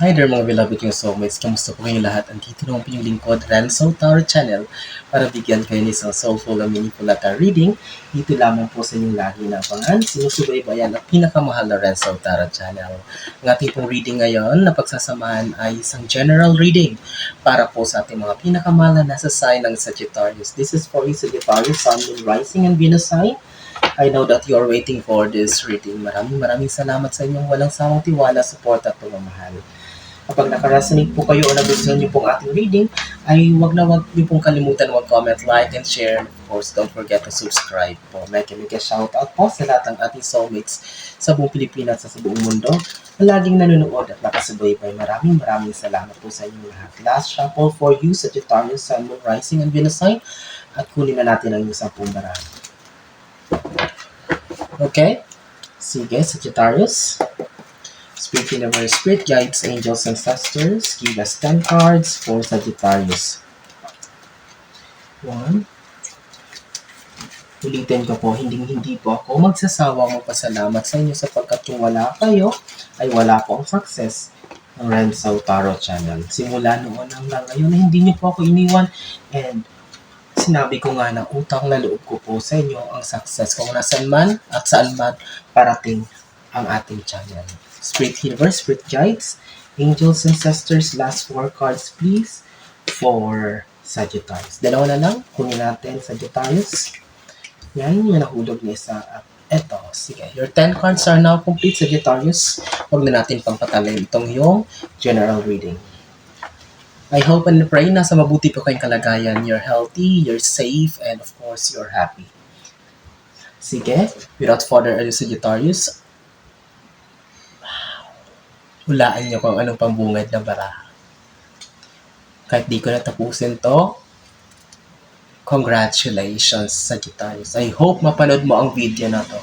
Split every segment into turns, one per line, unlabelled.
Hi there mga beloved yung soulmates, kamusta po kayong lahat? Andito naman po yung lingkod, Renzo Tower Channel, para bigyan kayo ng isang soulful and meaningful letter reading. Dito lamang po sa inyong lagi na pangan, sinusubaybayan at pinakamahal na Renzo Tower Channel. Ang ating pong reading ngayon na pagsasamahan ay isang general reading para po sa ating mga pinakamahal na nasa sign ng Sagittarius. This is for you Sagittarius, Sun, Moon, Rising, and Venus sign. I know that you are waiting for this reading. Maraming salamat sa inyong walang sawang tiwala, support at pagmamahal. Kapag nakaresonate po kayo o nagustuhan niyo pong ating reading, ay wag niyo pong kalimutan mag-comment, like, and share. And of course, don't forget to subscribe po. May shoutout po sa lahat ng ating soulmates sa buong Pilipinas at sa buong mundo na laging nanonood at nakasubaybay. Maraming salamat po sa inyong lahat. Last shuffle for you, Sagittarius, Sun, Moon, Rising, and Venus sign. At kunin na natin ang isang baraha. Okay? Sige, Sagittarius. Spirit Universe, Spirit Guides, Angels, Ancestors, give us 10 cards for Sagittarius. 1. Ulitin ko po, hindi po ako magsasawang magpasalamat sa inyo sapagkat kung wala kayo, ay wala po ang success ng Renzo Tarot Channel. Simula noon hanggang ngayon na hindi niyo po ako iniwan, and sinabi ko nga na utang na loob ko po sa inyo ang success kung nasan man at saan man parating ang ating channel. Spirit Universe, Spirit Guides, Angels, Ancestors, last 4 cards please for Sagittarius. Dalawa na lang, kunin natin Sagittarius. Yan, may nahulog na isa. At eto, sige. Your 10 cards are now complete, Sagittarius. Huwag na natin pampatalim itong yung general reading. I hope and pray na sa mabuti po kayong kalagayan. You're healthy, you're safe, and of course, you're happy. Sige, without further ado, Sagittarius, hulaan niyo kung anong pambungad ng baraha. Kahit di ko natapusin to, congratulations, Sagittarius. I hope mapanood mo ang video na to.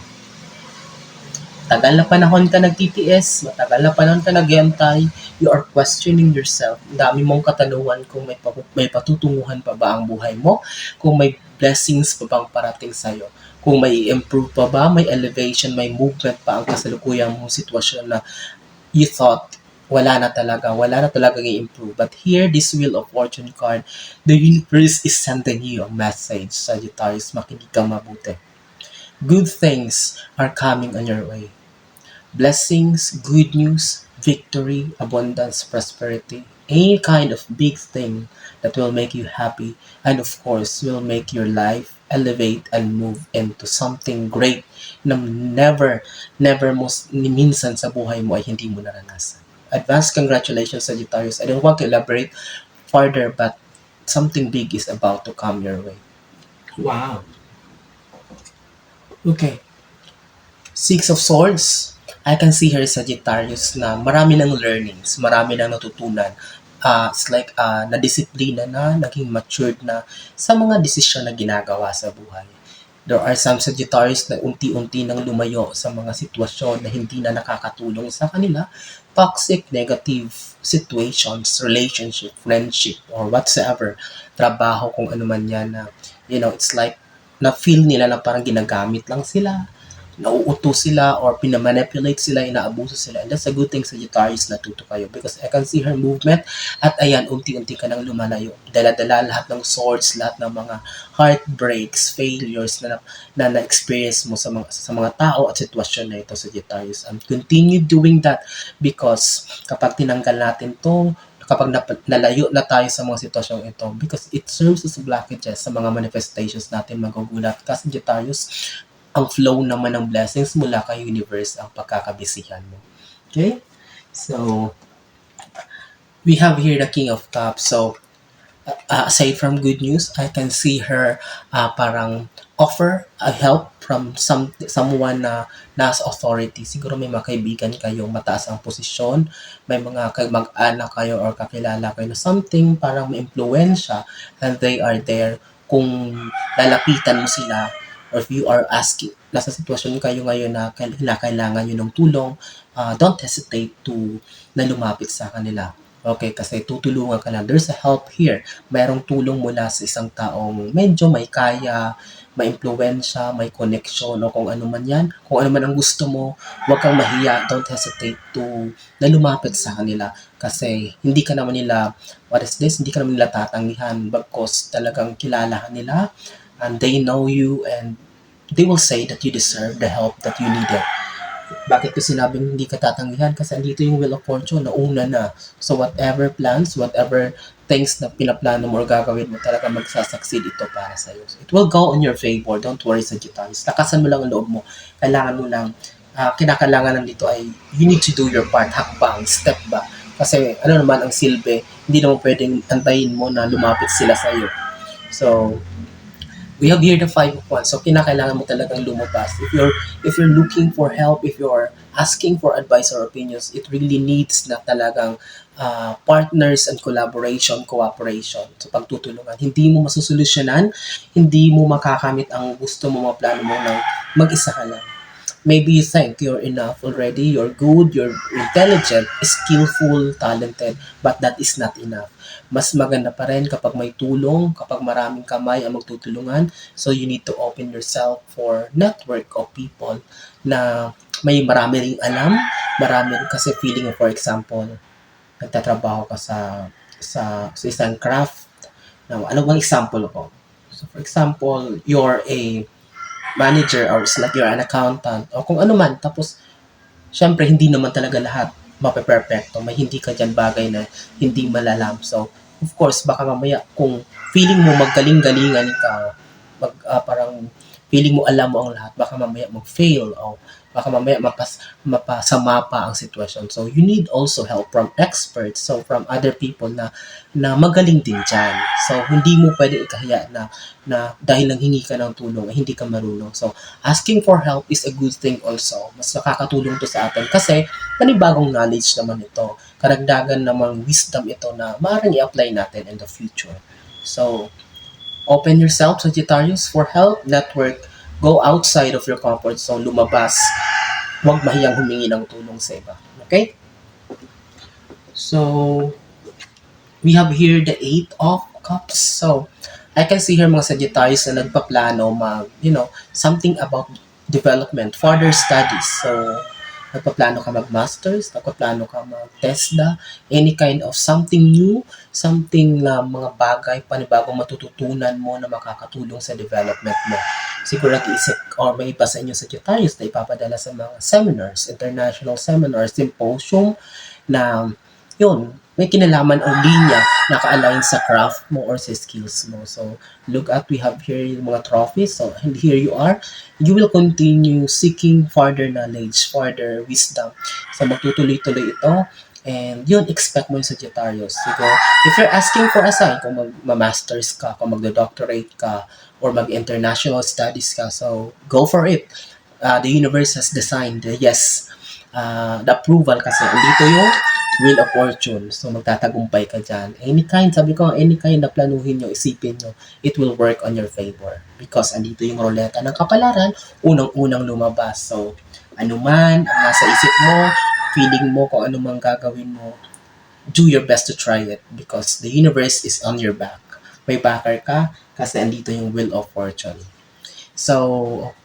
Tagal na panahon ka nagtitiis, matagal na panahon ka nag-antay, you are questioning yourself. Ang dami mong katanungan kung may patutunguhan pa ba ang buhay mo, kung may blessings pa bang parating sa'yo, kung may improve pa ba, may elevation, may movement pa ang kasalukuyang mong sitwasyon na you thought wala na talaga i-improve. But here, this Wheel of Fortune card, the universe is sending you a message, Sagittarius. Makinig kang mabuti. Good things are coming on your way. Blessings, good news, victory, abundance, prosperity, any kind of big thing that will make you happy and of course will make your life elevate and move into something great na never minsan sa buhay mo ay hindi mo naranasan. Advance congratulations, Sagittarius. I don't want to elaborate further, but something big is about to come your way. Wow. Okay. Six of Swords. I can see here, Sagittarius, na marami ng learnings, marami ng natutunan. It's like na-disiplina na, naging matured na sa mga desisyon na ginagawa sa buhay. There are some Sagittarius na unti-unti nang lumayo sa mga sitwasyon na hindi na nakakatulong sa kanila. Toxic, negative situations, relationship, friendship, or whatsoever. Trabaho, kung ano man yan na, it's like, na-feel nila na parang ginagamit lang sila, nauutos sila, or pinamanipulate sila, inaabuso sila. And that's a good thing, Sagittarius, natuto kayo. Because I can see her movement, at ayan, unti-unti ka nang lumalayo. Dala-dala lahat ng swords, lahat ng mga heartbreaks, failures na na-experience mo sa mga tao at sitwasyon na ito, Sagittarius. And continue doing that because kapag tinanggal natin to, kapag nalayo na tayo sa mga sitwasyong ito, because it serves as blockages sa mga manifestations natin, magugulat ka, Sagittarius, ang flow naman ng blessings mula kay universe ang pagkakabisihan mo. Okay? So, we have here the King of Cups. So, aside from good news, I can see her parang offer a help from someone na nasa authority. Siguro may mga kaibigan kayong mataas ang posisyon, may mga mag-anak kayo or kakilala kayo na something parang may impluensya, and they are there. Kung lalapitan mo sila, or if you are asking, nasa sitwasyon kayo ngayon na kailangan nyo ng tulong, don't hesitate na lumapit sa kanila. Okay, kasi tutulungan ka lang. There's a help here. Mayroong tulong mula sa isang taong medyo may kaya, may impluwensya, may connection o kung ano man yan. Kung ano man ang gusto mo, huwag kang mahiya. Don't hesitate to na lumapit sa kanila. Kasi hindi ka naman nila, what is this? Hindi ka naman nila tatanggihan. Bagkos talagang kilala ka nila and they know you and they will say that you deserve the help that you needed. Bakit ko sinabing hindi ka tatanggihan? Kasi andito yung Wheel of Fortune, nauna na. So whatever plans, whatever things na pinaplano mo or gagawin mo, talaga magsasucceed ito para sa iyo. It will go on your favor. Don't worry, Sagittarius. Lakasan mo lang ang loob mo. Kailangan mo lang, kinakailangan lang dito ay you need to do your part, hakbang, step back. Kasi ano naman ang silbi, hindi naman pwedeng antayin mo na lumapit sila sa iyo. So, we have here the Five of Wands. So, kinakailangan mo talagang lumabas. If you're looking for help, if you're asking for advice or opinions, it really needs na talagang partners and collaboration, cooperation. So, pagtutulungan. Hindi mo masusolusyonan, hindi mo makakamit ang gusto mo, mga plano mo ng mag-isa ka lang. Maybe you think you're enough already, you're good, you're intelligent, skillful, talented, but that is not enough. Mas maganda pa rin kapag may tulong, kapag maraming kamay ang magtutulungan. So you need to open yourself for network of people na may marami ring alam, marami rin kasi feeling mo, for example, nagtatrabaho ka sa isang craft. Now, ano bang example ko? So for example, you're a manager or it's like you're an accountant o kung ano man. Tapos, syempre, hindi naman talaga lahat mape-perfecto. May hindi ka dyan bagay na hindi malalam. So, of course, baka mamaya kung feeling mo magaling-galingan ka, parang feeling mo alam mo ang lahat, baka mamaya mag-fail o baka mamaya mapasama pa ang sitwasyon. So, you need also help from experts, so from other people na magaling din dyan. So, hindi mo pwede ikahiya na dahil lang hingi ka ng tulong, hindi ka marunong. So, asking for help is a good thing also. Mas nakakatulong to sa atin kasi panibagong knowledge naman ito. Karagdagan namang wisdom ito na maaaring i-apply natin in the future. So, open yourself, Sagittarius, for help, network, go outside of your comfort zone, lumabas. Huwag mahiyang humingi ng tulong sa iba. Okay? So, we have here the Eight of Cups. So, I can see here mga Sagittarius na nagpaplano something about development, further studies. So, nagpaplano ka mag-masters, nagpaplano ka mag-TESDA, any kind of something new, something na mga bagay, panibagong matututunan mo na makakatulong sa development mo. Siguro nag-iisip or may iba sa inyo Sagittarius na ipapadala sa mga seminars, international seminars, symposium na yun, may kinalaman o linya na ka-align sa craft mo or sa skills mo. So, look at, we have here yung mga trophies. So, and here you are. You will continue seeking further knowledge, further wisdom. So, magtutuloy-tuloy ito. And yun, expect mo yung Sagittarius. So, if you're asking for a sign, kung mag-masters ka, kung mag-doctorate ka, or mag-international studies ka, so go for it. The universe has designed, yes, the approval kasi andito yung Wheel of Fortune. So, magtatagumpay ka dyan. Sabi ko, any kind na planuhin nyo, isipin nyo, it will work on your favor. Because andito yung ruleta ng kapalaran, unang-unang lumabas. So, ano man ang nasa isip mo, feeling mo kung ano man gagawin mo, do your best to try it because the universe is on your back. May backer ka kasi andito yung Wheel of Fortune. So,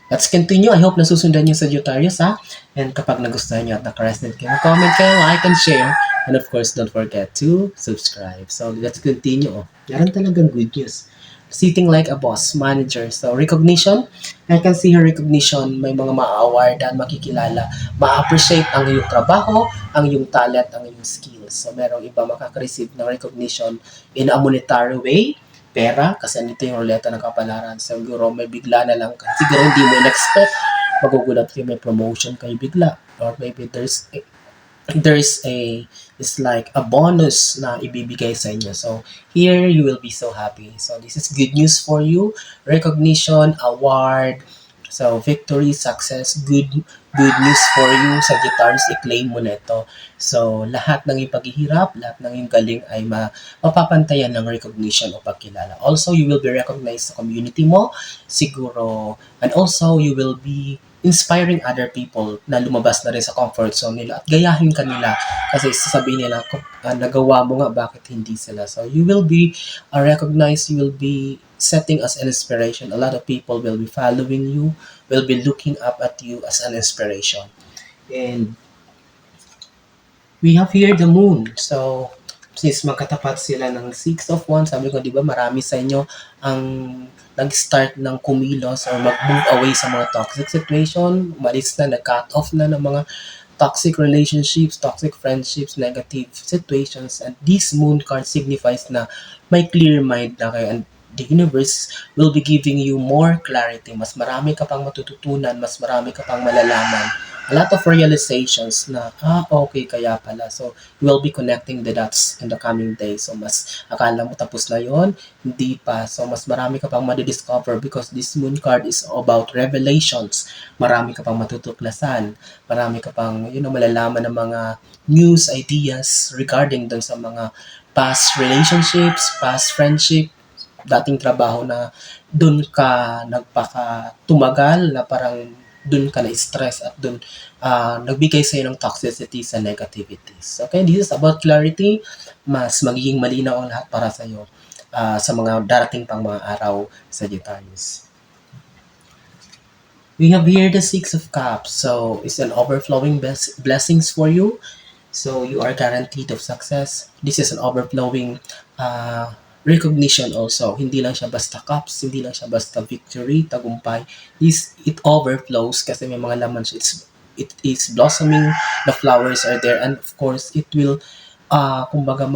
let's continue. I hope nasusundan niyo sa Sagittarius, ha? And kapag nagustuhan niyo at naka-resonate kayo, comment kayo, like and share. And of course, don't forget to subscribe. So, let's continue. Meron talagang good news. Sitting like a boss, manager. So, recognition. I can see her recognition. May mga ma-awardan, makikilala. Ma-appreciate ang iyong trabaho, ang iyong talent, ang iyong skills. So, merong iba makaka-receive ng recognition in a monetary way, pera, kasi nito yung ruleta ng kapalaran. Siguro may bigla na lang, siguro hindi mo in-expect, magugulat kayo, may promotion kayo bigla. Or maybe it's like a bonus na ibibigay sa inyo. So, here you will be so happy. So, this is good news for you. Recognition, award, so victory, success, good news for you. Sagittarius, i-claim mo na ito. So, lahat ng iyong paghihirap, lahat ng iyong galing ay mapapantayan ng recognition o pagkilala. Also, you will be recognized sa community mo, siguro, and also, you will be inspiring other people na lumabas na rin sa comfort zone nila at gayahin ka nila kasi sasabihin nila, nagawa mo nga, bakit hindi sila? So you will be recognized, you will be setting as an inspiration. A lot of people will be following you, will be looking up at you as an inspiration. And we have here the moon. So, since magkatapat sila ng Six of Wands, sabi ko, di ba, marami sa inyo ang nag-start ng kumilos or mag-move away sa mga toxic situation, umalis na, nag-cut off na ng mga toxic relationships, toxic friendships, negative situations. And this moon card signifies na may clear mind na kayo and the universe will be giving you more clarity. Mas marami ka pang matututunan, mas marami ka pang malalaman. A lot of realizations na, okay, kaya pala. So, you will be connecting the dots in the coming days. So, mas akala mo tapos na yon, hindi pa. So, mas marami ka pang madidiscover because this moon card is about revelations. Marami ka pang matutuklasan. Marami ka pang, malalaman ng mga news, ideas regarding dun sa mga past relationships, past friendship, dating trabaho na dun ka tumagal na parang dun ka na-stress at dun nagbigay sa'yo ng toxicity sa negativities. Okay, this is about clarity. Mas magiging malinaw ang lahat para sa'yo sa mga darating pang mga araw, Sagittarius. We have here the Six of Cups. So, it's an overflowing blessings for you. So, you are guaranteed of success. This is an overflowing recognition also. Hindi lang siya basta cups, hindi lang siya basta victory, tagumpay. It overflows kasi may mga laman siya. It is blossoming, the flowers are there, and of course, it will, kumbaga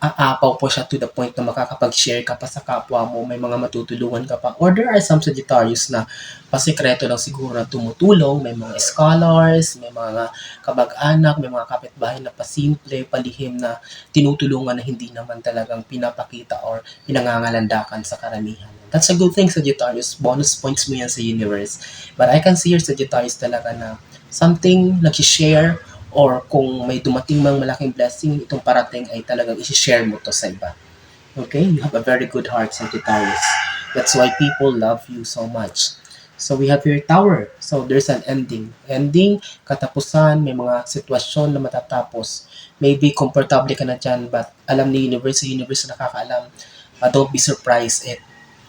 aapaw po siya to the point na makakapag-share ka pa sa kapwa mo, may mga matutulungan ka pa. Or there are some Sagittarius na pasikreto lang siguro na tumutulong, may mga scholars, may mga kabag-anak, may mga kapitbahay na pasimple, palihim na tinutulungan na hindi naman talagang pinapakita or pinangangalandakan sa karamihan. That's a good thing, Sagittarius. Bonus points mo yan sa universe. But I can see your Sagittarius talaga na something nag-share or kung may dumating mang malaking blessing, itong parating ay talagang isi-share mo to sa iba. Okay? You have a very good heart, Sagittarius. That's why people love you so much. So we have your Tower. So there's an ending. Ending, katapusan, may mga sitwasyon na matatapos. Maybe komportable ka na dyan, but alam ni universe, na nakakaalam. Don't be surprised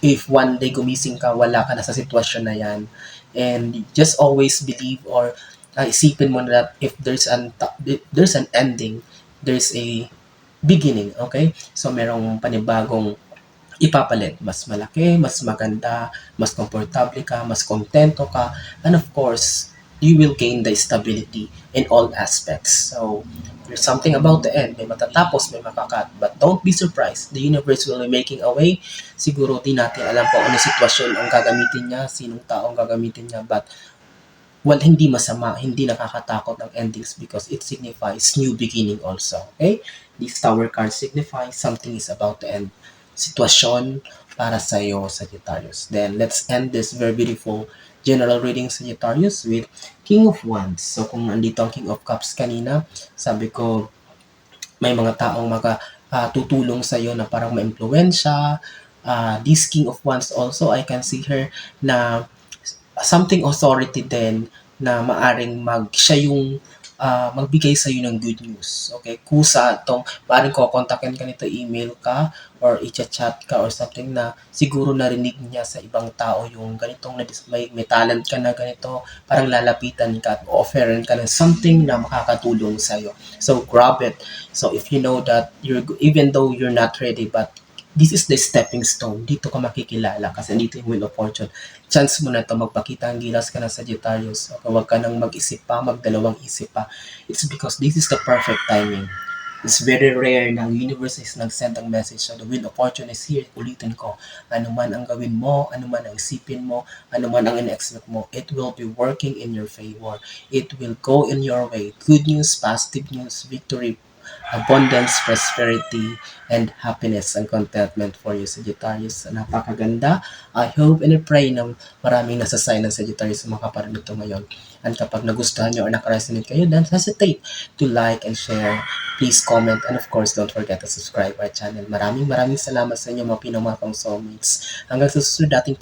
if one day gumising ka, wala ka na sa sitwasyon na yan. And just always believe or isipin mo na that if there's an ending, there's a beginning, okay? So, merong panibagong ipapalit. Mas malaki, mas maganda, mas komportable ka, mas kontento ka, and of course, you will gain the stability in all aspects. So, there's something about the end. May matatapos, may makakat. But don't be surprised. The universe will be making a way. Siguro di natin alam kung ano sitwasyon ang gagamitin niya, sinong taong gagamitin niya, but hindi masama, hindi nakakatakot ang endings because it signifies new beginning also. Okay? This Tower card signifies something is about to end. Sitwasyon para sa iyo, Sagittarius. Then, let's end this very beautiful general reading, Sagittarius, with King of Wands. So, kung nandito ang King of Cups kanina, sabi ko, may mga taong tutulong sa iyo na parang ma-impluwensya. This King of Wands also, I can see her na something authority din na maaring siya yung magbigay sa iyo ng good news. Okay? Kusa itong, maaring kukontakin ka nito, email ka, or i-chat ka, or something na siguro narinig niya sa ibang tao yung ganitong, may talent ka na ganito, parang lalapitan ka at offerin ka ng something na makakatulong sa iyo. So, grab it. So, if you know that, even though you're not ready, but this is the stepping stone. Dito ka makikilala kasi dito yung Wheel of Fortune. Chance mo na ito, magpakita ang gilas ka ng Sagittarius. Okay, huwag ka nang mag-isip pa, magdalawang isip pa. It's because this is the perfect timing. It's very rare na ang universe is nag-send ang message. So the Wheel of Fortune is here. Ulitin ko, ano man ang gawin mo, ano man ang isipin mo, ano man ang in-expect mo, it will be working in your favor. It will go in your way. Good news, positive news, victory, abundance, prosperity, and happiness and contentment for you, Sagittarius. Napakaganda. I hope and I pray na maraming nasasign ng Sagittarius sa mga kaparinig ito ngayon. And kapag nagustuhan nyo or nakaresonate kayo, don't hesitate to like and share. Please comment, and of course, don't forget to subscribe our channel. Maraming salamat sa inyo mga pinamahal kong soulmates. Hanggang sa susunod dating